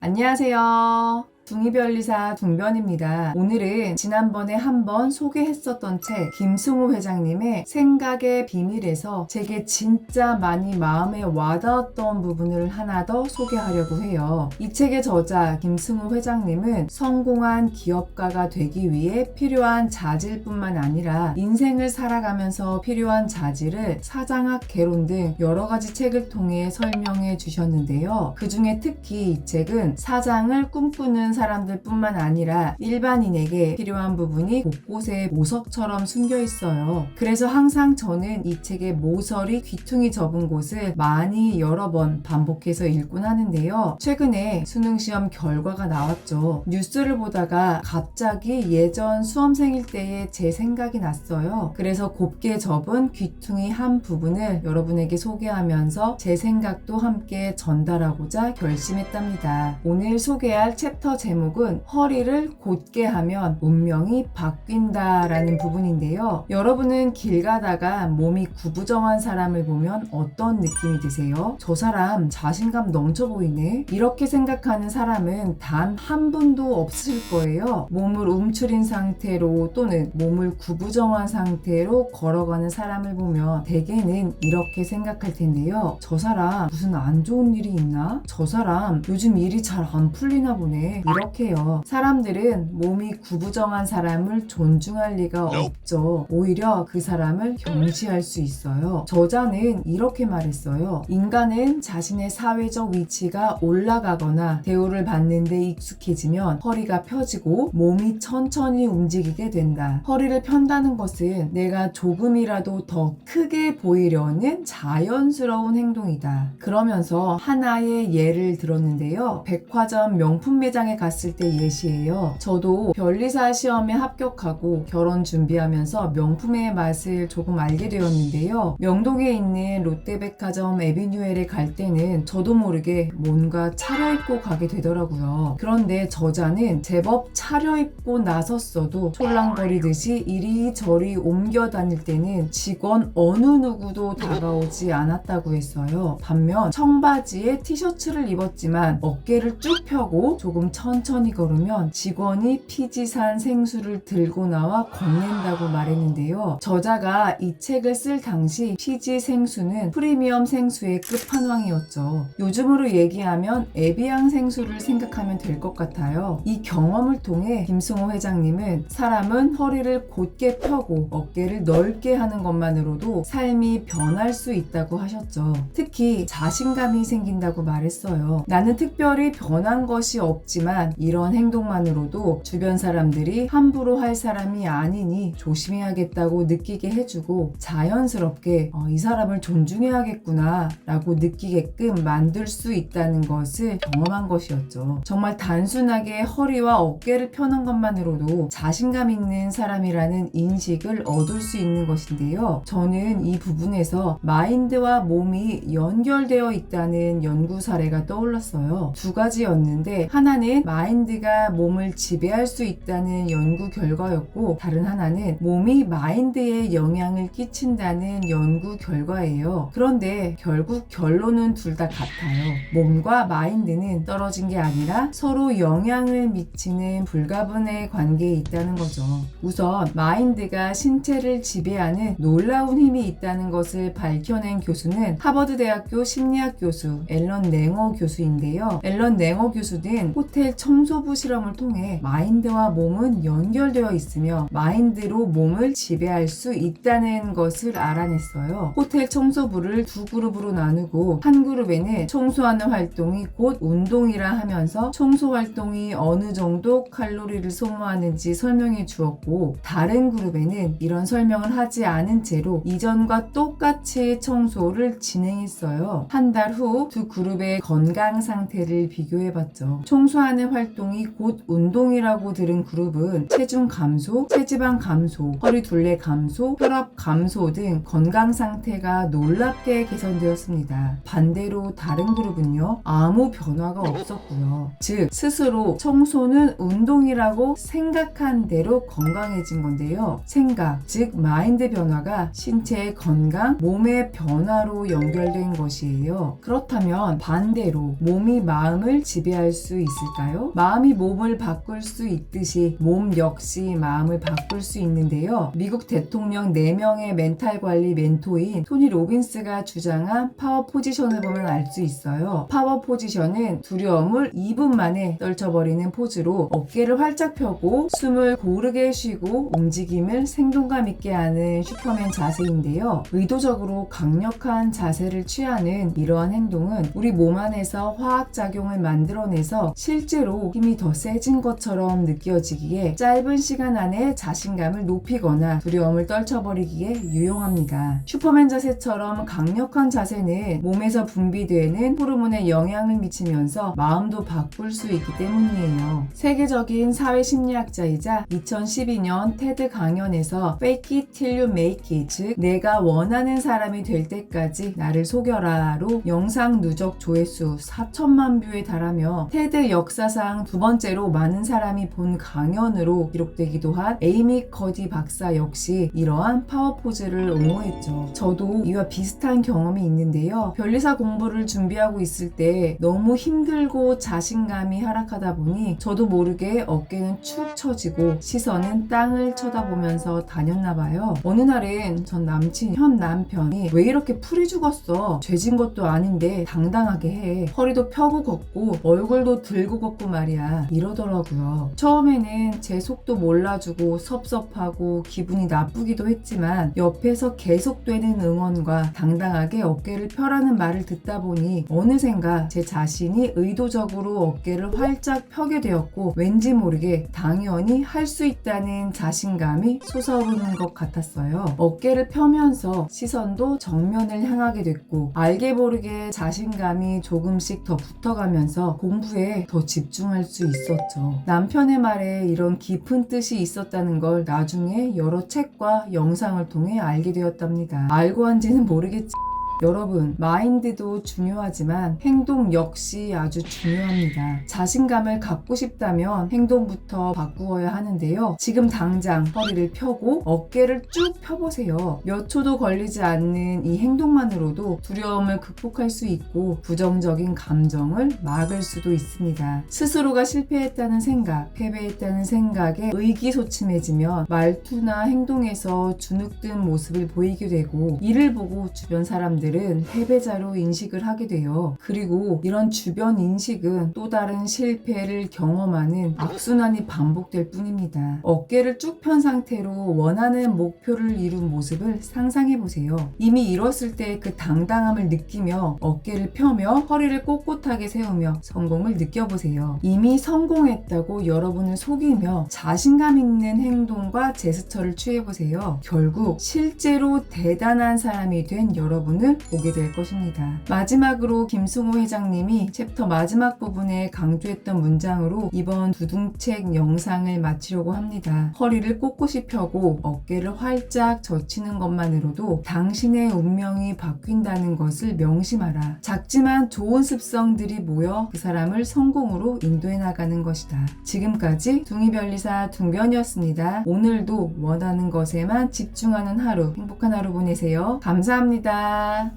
안녕하세요. 둥이별리사 둥변입니다. 오늘은 지난번에 한번 소개했었던 책 김승우 회장님의 생각의 비밀에서 제게 진짜 많이 마음에 와닿았던 부분을 하나 더 소개하려고 해요. 이 책의 저자 김승우 회장님은 성공한 기업가가 되기 위해 필요한 자질뿐만 아니라 인생을 살아가면서 필요한 자질을 사장학 개론 등 여러 가지 책을 통해 설명해 주셨는데요. 그 중에 특히 이 책은 사장을 꿈꾸는 사람들 뿐만 아니라 일반인에게 필요한 부분이 곳곳에 모석처럼 숨겨 있어요. 그래서 항상 저는 이 책의 모서리 귀퉁이 접은 곳을 많이 여러 번 반복해서 읽곤 하는데요. 최근에 수능시험 결과가 나왔죠. 뉴스를 보다가 갑자기 예전 수험생일 때의 제 생각이 났어요. 그래서 곱게 접은 귀퉁이 한 부분을 여러분에게 소개하면서 제 생각도 함께 전달하고자 결심했답니다. 오늘 소개할 챕터 제목은 허리를 곧게 하면 운명이 바뀐다 라는 부분인데요. 여러분은 길 가다가 몸이 구부정한 사람을 보면 어떤 느낌이 드세요? 저 사람 자신감 넘쳐 보이네? 이렇게 생각하는 사람은 단 한 분도 없을 거예요. 몸을 움츠린 상태로 또는 몸을 구부정한 상태로 걸어가는 사람을 보면 대개는 이렇게 생각할 텐데요. 저 사람 무슨 안 좋은 일이 있나? 저 사람 요즘 일이 잘 안 풀리나 보네. 이렇게요. 사람들은 몸이 구부정한 사람을 존중할 리가 없죠. 오히려 그 사람을 경시할 수 있어요. 저자는 이렇게 말했어요. 인간은 자신의 사회적 위치가 올라가거나 대우를 받는 데 익숙해지면 허리가 펴지고 몸이 천천히 움직이게 된다. 허리를 편다는 것은 내가 조금이라도 더 크게 보이려는 자연스러운 행동이다. 그러면서 하나의 예를 들었는데요. 백화점 명품 매장에 갔을 때 예시예요. 저도 변리사 시험에 합격하고 결혼 준비하면서 명품의 맛을 조금 알게 되었는데요. 명동에 있는 롯데백화점 에비뉴엘에 갈 때는 저도 모르게 뭔가 차려입고 가게 되더라고요. 그런데 저자는 제법 차려입고 나섰어도 촐랑거리듯이 이리저리 옮겨 다닐 때는 직원 어느 누구도 다가오지 않았다고 했어요. 반면 청바지에 티셔츠를 입었지만 어깨를 쭉 펴고 조금 천천히 걸으면 직원이 피지산 생수를 들고 나와 건넨다고 말했는데요. 저자가 이 책을 쓸 당시 피지 생수는 프리미엄 생수의 끝판왕이었죠. 요즘으로 얘기하면 에비앙 생수를 생각하면 될 것 같아요. 이 경험을 통해 김승호 회장님은 사람은 허리를 곧게 펴고 어깨를 넓게 하는 것만으로도 삶이 변할 수 있다고 하셨죠. 특히 자신감이 생긴다고 말했어요. 나는 특별히 변한 것이 없지만 이런 행동만으로도 주변 사람들이 함부로 할 사람이 아니니 조심해야겠다고 느끼게 해주고 자연스럽게 이 사람을 존중해야겠구나 라고 느끼게끔 만들 수 있다는 것을 경험한 것이었죠. 정말 단순하게 허리와 어깨를 펴는 것만으로도 자신감 있는 사람이라는 인식을 얻을 수 있는 것인데요. 저는 이 부분에서 마인드와 몸이 연결되어 있다는 연구 사례가 떠올랐어요. 두 가지였는데 하나는 마인드가 몸을 지배할 수 있다는 연구 결과였고 다른 하나는 몸이 마인드에 영향을 끼친다는 연구 결과예요. 그런데 결국 결론은 둘 다 같아요. 몸과 마인드는 떨어진 게 아니라 서로 영향을 미치는 불가분의 관계에 있다는 거죠. 우선 마인드가 신체를 지배하는 놀라운 힘이 있다는 것을 밝혀낸 교수는 하버드대학교 심리학 교수 앨런 냉어 교수인데요. 앨런 냉어 교수는 호텔 청소부 실험을 통해 마인드와 몸은 연결되어 있으며 마인드로 몸을 지배할 수 있다는 것을 알아냈어요. 호텔 청소부를 두 그룹으로 나누고 한 그룹에는 청소하는 활동이 곧 운동이라 하면서 청소 활동이 어느 정도 칼로리를 소모하는지 설명해 주었고 다른 그룹에는 이런 설명을 하지 않은 채로 이전과 똑같이 청소를 진행했어요. 한 달 후 두 그룹의 건강 상태를 비교해봤죠. 청소하는 활동이 곧 운동이라고 들은 그룹은 체중 감소, 체지방 감소, 허리 둘레 감소, 혈압 감소 등 건강 상태가 놀랍게 개선되었습니다. 반대로 다른 그룹은요, 아무 변화가 없었고요. 즉 스스로 청소는 운동이라고 생각한 대로 건강해진 건데요. 생각, 즉 마인드 변화가 신체의 건강, 몸의 변화로 연결된 것이에요. 그렇다면 반대로 몸이 마음을 지배할 수 있을까요? 마음이 몸을 바꿀 수 있듯이 몸 역시 마음을 바꿀 수 있는데요. 미국 대통령 4명의 멘탈 관리 멘토인 토니 로빈스가 주장한 파워 포지션을 보면 알 수 있어요. 파워 포지션은 두려움을 2분 만에 떨쳐버리는 포즈로 어깨를 활짝 펴고 숨을 고르게 쉬고 움직임을 생동감 있게 하는 슈퍼맨 자세인데요. 의도적으로 강력한 자세를 취하는 이러한 행동은 우리 몸 안에서 화학작용을 만들어내서 실제로 힘이 더 세진 것처럼 느껴지기에 짧은 시간 안에 자신감을 높이거나 두려움을 떨쳐버리기에 유용합니다. 슈퍼맨 자세처럼 강력한 자세는 몸에서 분비되는 호르몬에 영향을 미치면서 마음도 바꿀 수 있기 때문이에요. 세계적인 사회심리학자이자 2012년 테드 강연에서 Fake it till you make it, 즉 내가 원하는 사람이 될 때까지 나를 속여라로 영상 누적 조회수 4천만 뷰에 달하며 테드 역사상 두 번째로 많은 사람이 본 강연으로 기록되기도 한 에이미 커디 박사 역시 이러한 파워 포즈를 옹호했죠. 저도 이와 비슷한 경험이 있는데요. 변리사 공부를 준비하고 있을 때 너무 힘들고 자신감이 하락하다 보니 저도 모르게 어깨는 축 처지고 시선은 땅을 쳐다보면서 다녔나 봐요. 어느 날은 현 남편이 왜 이렇게 풀이 죽었어? 죄진 것도 아닌데 당당하게 해. 허리도 펴고 걷고 얼굴도 들고 걷고 말이야. 이러더라고요. 처음에는 제 속도 몰라주고 섭섭하고 기분이 나쁘기도 했지만 옆에서 계속되는 응원과 당당하게 어깨를 펴라는 말을 듣다 보니 어느샌가 제 자신이 의도적으로 어깨를 활짝 펴게 되었고 왠지 모르게 당연히 할 수 있다는 자신감이 솟아오르는 것 같았어요. 어깨를 펴면서 시선도 정면을 향하게 됐고 알게 모르게 자신감이 조금씩 더 붙어가면서 공부에 더 집중할 수 있었죠. 남편의 말에 이런 깊은 뜻이 있었다는 걸 나중에 여러 책과 영상을 통해 알게 되었답니다. 알고 한지는 모르겠지. 여러분, 마인드도 중요하지만 행동 역시 아주 중요합니다. 자신감을 갖고 싶다면 행동부터 바꾸어야 하는데요. 지금 당장 허리를 펴고 어깨를 쭉 펴보세요. 몇 초도 걸리지 않는 이 행동만으로도 두려움을 극복할 수 있고 부정적인 감정을 막을 수도 있습니다. 스스로가 실패했다는 생각, 패배했다는 생각에 의기소침해지면 말투나 행동에서 주눅든 모습을 보이게 되고 이를 보고 주변 사람들은 패배자로 인식을 하게 돼요. 그리고 이런 주변 인식은 또 다른 실패를 경험하는 악순환이 반복될 뿐입니다. 어깨를 쭉 편 상태로 원하는 목표를 이룬 모습을 상상해보세요. 이미 이뤘을 때 그 당당함을 느끼며 어깨를 펴며 허리를 꼿꼿하게 세우며 성공을 느껴보세요. 이미 성공했다고 여러분을 속이며 자신감 있는 행동과 제스처를 취해보세요. 결국 실제로 대단한 사람이 된 여러분을 보게 될 것입니다. 마지막으로 김승호 회장님이 챕터 마지막 부분에 강조했던 문장으로 이번 두둥책 영상을 마치려고 합니다. 허리를 꼿꼿이 펴고 어깨를 활짝 젖히는 것만으로도 당신의 운명이 바뀐다는 것을 명심하라. 작지만 좋은 습성들이 모여 그 사람을 성공으로 인도해 나가는 것이다. 지금까지 둥이변리사 둥변이었습니다. 오늘도 원하는 것에만 집중하는 하루, 행복한 하루 보내세요. 감사합니다.